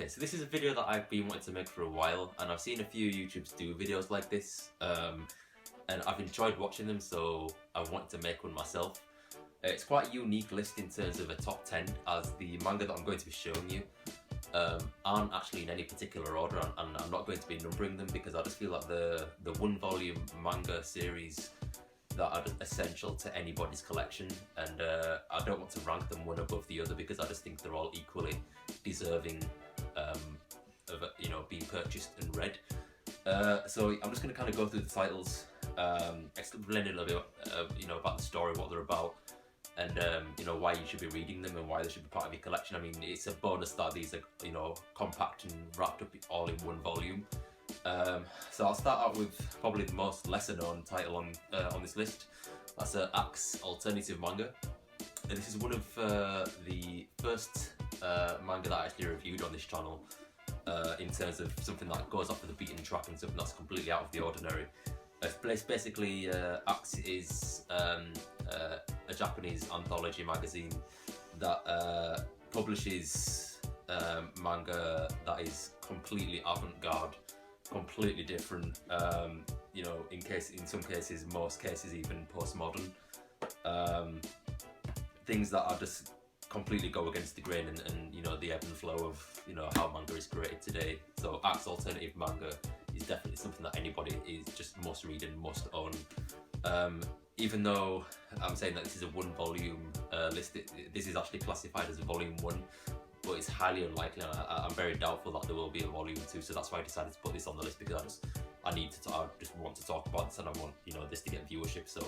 Okay, so this is a video that I've been wanting to make for a while, and I've seen a few YouTubers do videos like this, and I've enjoyed watching them, so I wanted to make one myself. It's quite a unique list in terms of a top 10, as the manga that I'm going to be showing you aren't actually in any particular order, and I'm not going to be numbering them because I just feel like the one volume manga series that are essential to anybody's collection, and I don't want to rank them one above the other because I just think they're all equally deserving of being purchased and read. So I'm just going to kind of go through the titles, explain a little bit about the story, what they're about, and why you should be reading them and why they should be part of your collection. I mean, it's a bonus that these are compact and wrapped up all in one volume. So I'll start out with probably the most lesser known title on this list. That's Axe Alternative Manga, and this is one of the first manga that I actually reviewed on this channel in terms of something that goes off of the beaten track and something that's completely out of the ordinary. Basically, Axe is a Japanese anthology magazine that publishes manga that is completely avant-garde, completely different, in some cases, most cases even postmodern, things that are just completely go against the grain and the ebb and flow of how manga is created today. So Axe Alternative Manga is definitely something that anybody must read and must own. Even though I'm saying that this is a one volume list, this is actually classified as a volume 1, but it's highly unlikely, and I'm very doubtful that there will be a volume 2, so that's why I decided to put this on the list, because I just want to talk about this, and I want this to get viewership, so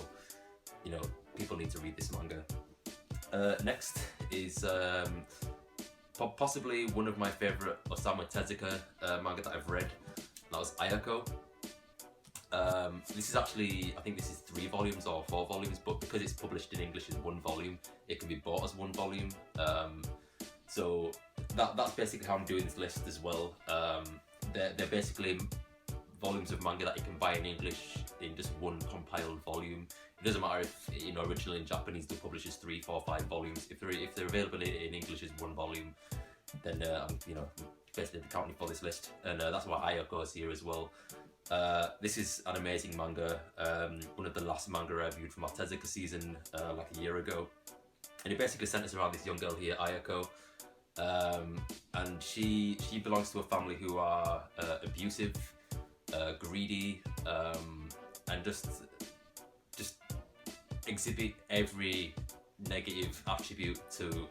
people need to read this manga. Next is possibly one of my favourite Osamu Tezuka manga that I've read. That was Ayako. This is actually, I think this is 3 volumes or 4 volumes, but because it's published in English as 1 volume, it can be bought as 1 volume. So that's basically how I'm doing this list as well. They're basically volumes of manga that you can buy in English in just 1 compiled volume. It doesn't matter if originally in Japanese they publish as 3, 4, 5 volumes. If they're available in English as 1 volume, then I'm basically accounting for this list, and that's why Ayako is here as well. This is an amazing manga, one of the last manga I reviewed from our Tezuka season like a year ago, and it basically centers around this young girl here, Ayako, and she belongs to a family who are abusive, greedy, and just exhibit every negative attribute to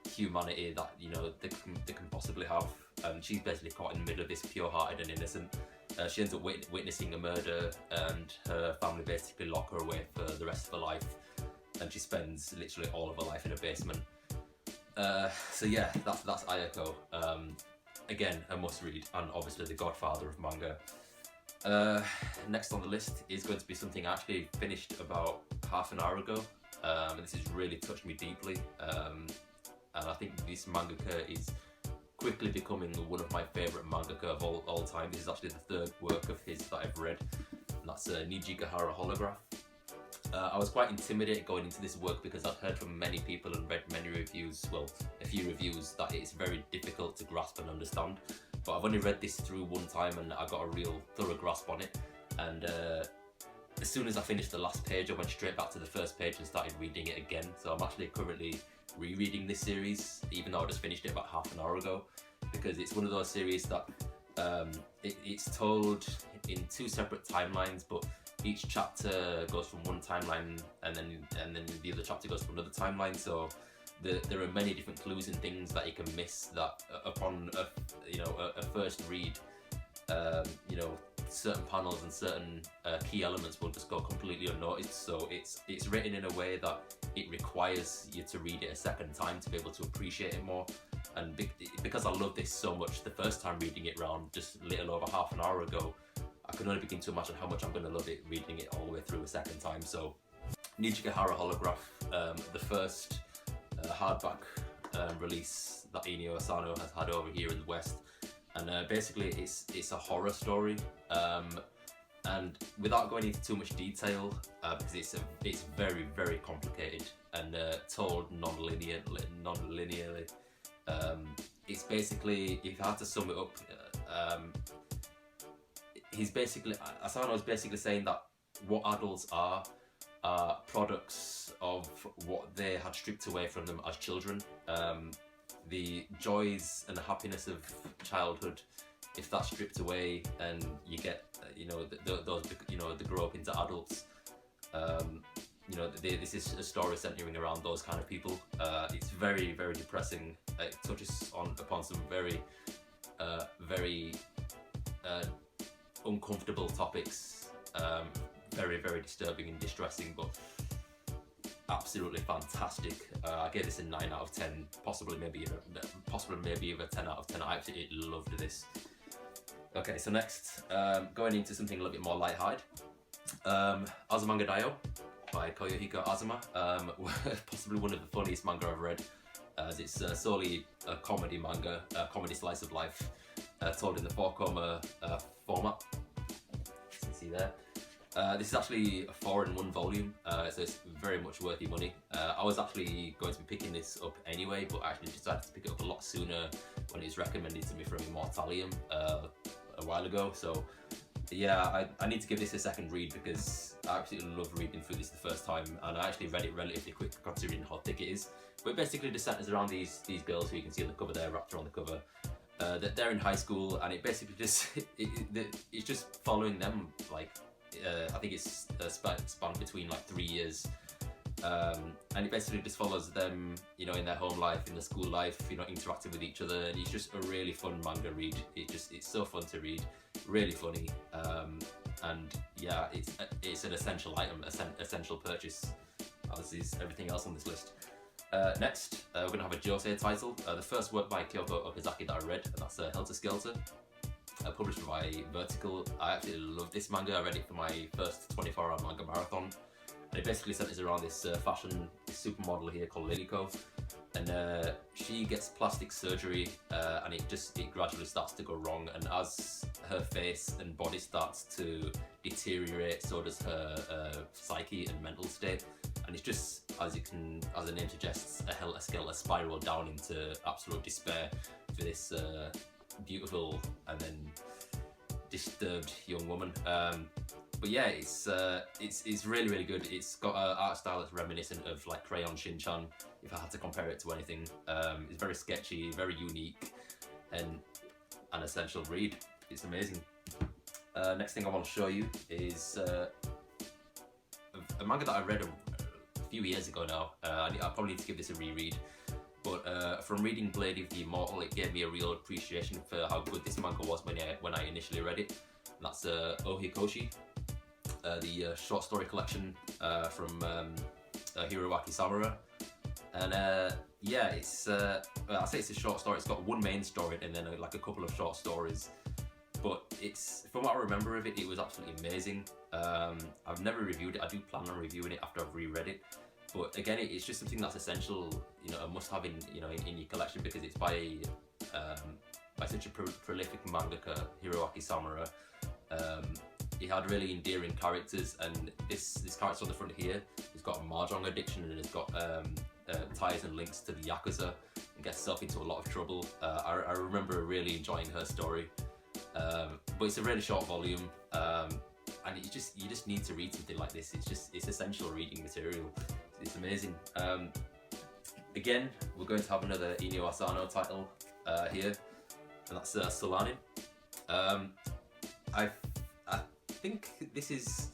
humanity that they can possibly have. And she's basically caught in the middle of this pure-hearted and innocent. She ends up witnessing a murder, and her family basically lock her away for the rest of her life, and she spends literally all of her life in a basement. So yeah, that's Ayako. Again, a must-read, and obviously the godfather of manga. Next on the list is going to be something I actually finished about half an hour ago. This has really touched me deeply, and I think this mangaka is quickly becoming one of my favourite mangaka of all time. This is actually the 3rd work of his that I've read, and that's Nietzsche Kihara Holograph. I was quite intimidated going into this work because I've heard from many people and read many reviews, well, a few reviews, that it's very difficult to grasp and understand. But I've only read this through 1 time and I got a real thorough grasp on it. And as soon as I finished the last page, I went straight back to the first page and started reading it again. So I'm actually currently rereading this series, even though I just finished it about half an hour ago, because it's one of those series that it's told in 2 separate timelines, but each chapter goes from one timeline and then the other chapter goes from another timeline. So there are many different clues and things that you can miss that upon a first read, certain panels and certain key elements will just go completely unnoticed. So it's written in a way that it requires you to read it a second time to be able to appreciate it more. And because I love this so much, the first time reading it round just a little over half an hour ago, I can only begin to imagine how much I'm going to love it reading it all the way through a second time. So Nietzsche Kihara Holograph, the first hardback release that Inio Asano has had over here in the West, and basically it's a horror story, and without going into too much detail, because it's very, very complicated and told non-linearly, it's basically, if I had to sum it up, Asano's basically saying that what adults are products of what they had stripped away from them as children. The joys and the happiness of childhood, if that's stripped away and you get, they grow up into adults. This is a story centering around those kind of people. It's very, very depressing. It touches upon some very uncomfortable topics. Very, very disturbing and distressing, but absolutely fantastic. I gave this a 9 out of 10, possibly maybe even a 10 out of 10. I absolutely loved this. Okay, so next, going into something a little bit more light-hearted. Azumanga Daioh by Koyohiko Azuma. Possibly one of the funniest manga I've read, as it's solely a comedy manga, a comedy slice of life, told in the 4-koma format. You can see there. This is actually a 4-in-1 volume, so it's very much worth your money. I was actually going to be picking this up anyway, but I actually decided to pick it up a lot sooner when it was recommended to me from Immortalium a while ago. So yeah, I need to give this a second read because I absolutely love reading through this the first time, and I actually read it relatively quick considering how thick it is. But it basically just centers around these girls who you can see on the cover there, Raptor on the cover. They're in high school, and it basically just it's just following them, like I think it's a span between like 3 years, and it basically just follows them, in their home life, in their school life, interacting with each other, and it's just a really fun manga read. It's so fun to read, really funny, and yeah, it's an essential item, essential purchase, as is everything else on this list. Next, we're going to have a Josei title, the first work by Kyoko Okazaki that I read, and that's Helter Skelter, published by Vertical. I absolutely love this manga. I read it for my first 24-hour manga marathon, and it basically centers around this fashion supermodel here called Liliko, and she gets plastic surgery, and it gradually starts to go wrong, and as her face and body starts to deteriorate, so does her psyche and mental state. And it's just, as the name suggests, a Helter Skelter spiral down into absolute despair for this beautiful and then disturbed young woman. But yeah, it's really, really good. It's got an art style that's reminiscent of like Crayon Shin-chan, if I had to compare it to anything. It's very sketchy, very unique, and an essential read. It's amazing. Next thing I want to show you is a manga that I read a few years ago now. I probably need to give this a reread, but from reading Blade of the Immortal, it gave me a real appreciation for how good this manga was when I initially read it. And that's Ohikoshi, the short story collection from Hiroaki Samura. And yeah, it's I say it's a short story. It's got one main story and then like a couple of short stories. But it's, from what I remember of it, it was absolutely amazing. I've never reviewed it. I do plan on reviewing it after I've reread it. But again, it's just something that's essential, a must-have in your collection, because it's by such a prolific mangaka, Hiroaki Samura. He had really endearing characters, and this character on the front here, he's got a mahjong addiction and has got ties and links to the Yakuza, and gets herself into a lot of trouble. I remember really enjoying her story. But it's a really short volume, and you just need to read something like this. It's essential reading material. It's amazing. Again, we're going to have another Inyo Asano title here, and that's Salani. I think this is,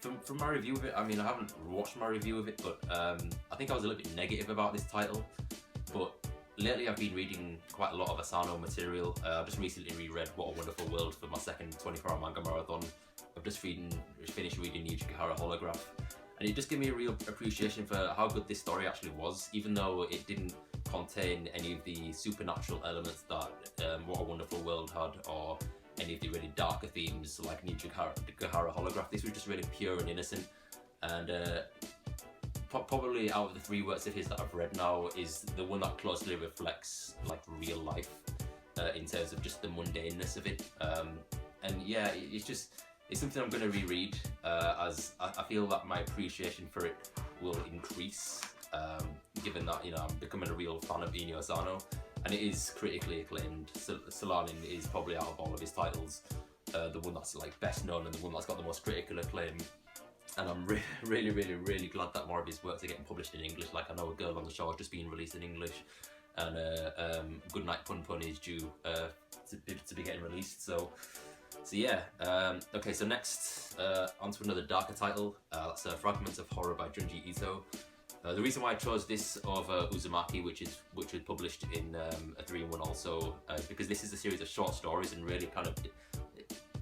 from my review of it, I mean, I haven't watched my review of it, but I think I was a little bit negative about this title. But lately I've been reading quite a lot of Asano material. I've just recently reread What a Wonderful World for my second 24-hour manga marathon. I've just finished reading Nietzsche Kihara Holograph, and it just gave me a real appreciation for how good this story actually was, even though it didn't contain any of the supernatural elements that What a Wonderful World had, or any of the really darker themes like Nietzsche Kihara Holograph. This was just really pure and innocent, and probably out of the 3 works of his that I've read now is the one that closely reflects like real life in terms of just the mundaneness of it. And yeah, it's something I'm going to reread, as I feel that my appreciation for it will increase, given that I'm becoming a real fan of Inyo Asano. and it is critically acclaimed. Salani is probably out of all of his titles the one that's like best known and the one that's got the most critical acclaim. And I'm really glad that more of his works are getting published in English. Like, I know A Girl on the Shore has just been released in English, and Goodnight Pun Pun is due to be getting released. So yeah. Okay, so next onto another darker title. That's Fragments of Horror by Junji Ito. The reason why I chose this over Uzumaki, which was published in a 3-in-1 also, is because this is a series of short stories, and really kind of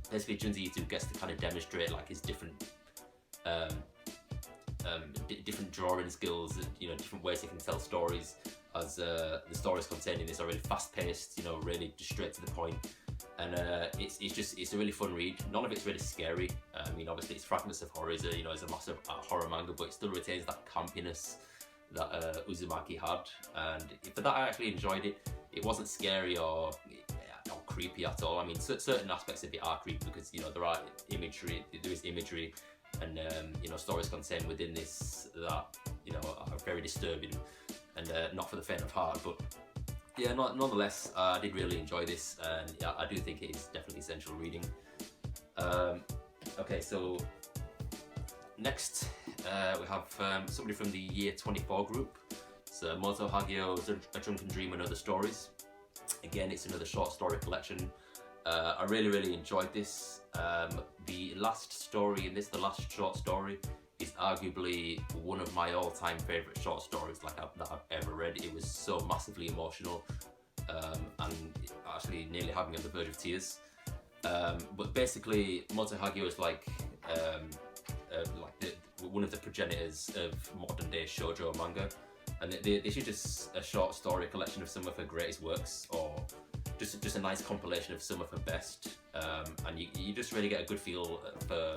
basically Junji Ito gets to kind of demonstrate like his different drawing skills, and different ways he can tell stories, as the stories contained in this are really fast-paced, really just straight to the point, and it's a really fun read. None of it's really scary. I mean, obviously it's Fragments of Horror is a massive horror manga, but it still retains that campiness that Uzumaki had, and for that I actually enjoyed it. It wasn't scary or creepy at all. I mean, certain aspects of it are creepy because there is imagery and stories contained within this that are very disturbing and not for the faint of heart. But yeah, nonetheless, I did really enjoy this, and yeah, I do think it is definitely essential reading. Okay, so next we have somebody from the Year 24 group. It's Motuhake, A Drunken Dream and Other Stories. Again, it's another short story collection. I really enjoyed this. The last story in this, the last short story, is arguably one of my all-time favourite short stories that I've ever read. It was so massively emotional, and actually nearly had me on the verge of tears. But basically, Motuhage was like one of the progenitors of modern-day shoujo manga, and this is just a short story collection of some of her greatest works, or just a nice compilation of some of her best, and you just really get a good feel for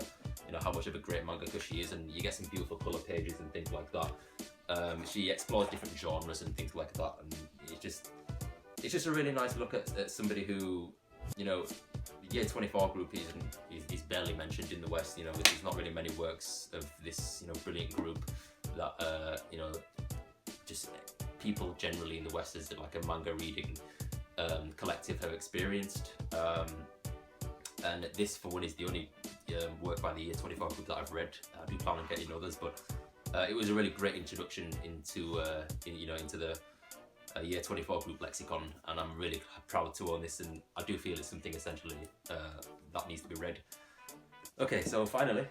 how much of a great mangaka she is, and you get some beautiful colour pages and things like that. She explores different genres and things like that, and it's just a really nice look at somebody who, the Year 24 group is barely mentioned in the West. There's not really many works of this brilliant group that just people generally in the West as like a manga reading collective have experienced, and this for one is the only work by the Year 24 group that I've read. I do plan on getting others, but it was a really great introduction into the Year 24 group lexicon, and I'm really proud to own this, and I do feel it's something essentially that needs to be read. Okay, so finally,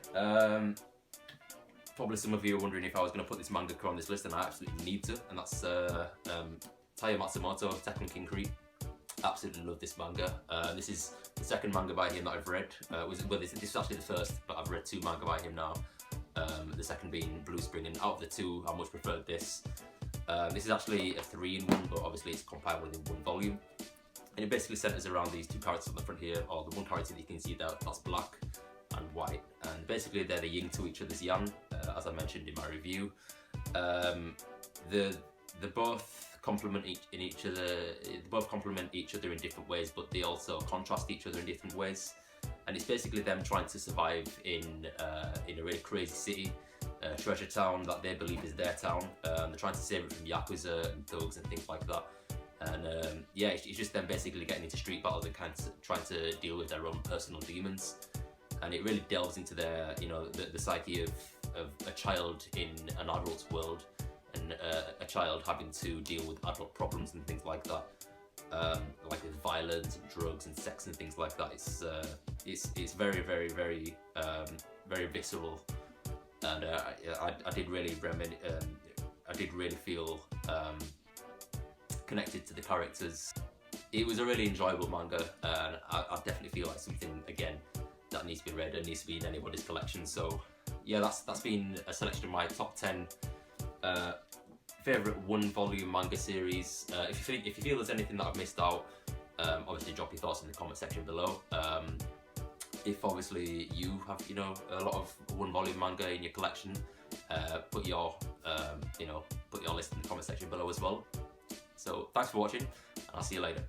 probably some of you are wondering if I was going to put this mangaka on this list, and I absolutely need to, and that's Taya Matsumoto, Tekken Kinkuri. Absolutely love this manga. This is the second manga by him that I've read. This is actually the first, but I've read 2 manga by him now. The second being Blue Spring, and out of the 2, I much preferred this. This is actually a 3-in-1, but obviously it's compiled within 1 volume. And it basically centers around these 2 characters on the front here, or the one character that you can see there, that's black and white. And basically they're the yin to each other's yang, as I mentioned in my review. They both complement each other in different ways, but they also contrast each other in different ways. And it's basically them trying to survive in a really crazy city, treasure town that they believe is their town. They're trying to save it from yakuza and thugs and things like that. And yeah, it's just them basically getting into street battles and kind of trying to deal with their own personal demons. And it really delves into their, the psyche of a child in an adult's world, and a child having to deal with adult problems and things like that, like with violence and drugs and sex and things like that. It's very visceral, and I did really feel connected to the characters. It was a really enjoyable manga, and I definitely feel like something again that needs to be read and needs to be in anybody's collection. So yeah, that's been a selection of my top 10 favourite 1-volume manga series. If you feel there's anything that I've missed out, obviously drop your thoughts in the comment section below. If obviously you have a lot of 1-volume manga in your collection, put your list in the comment section below as well. So thanks for watching, and I'll see you later.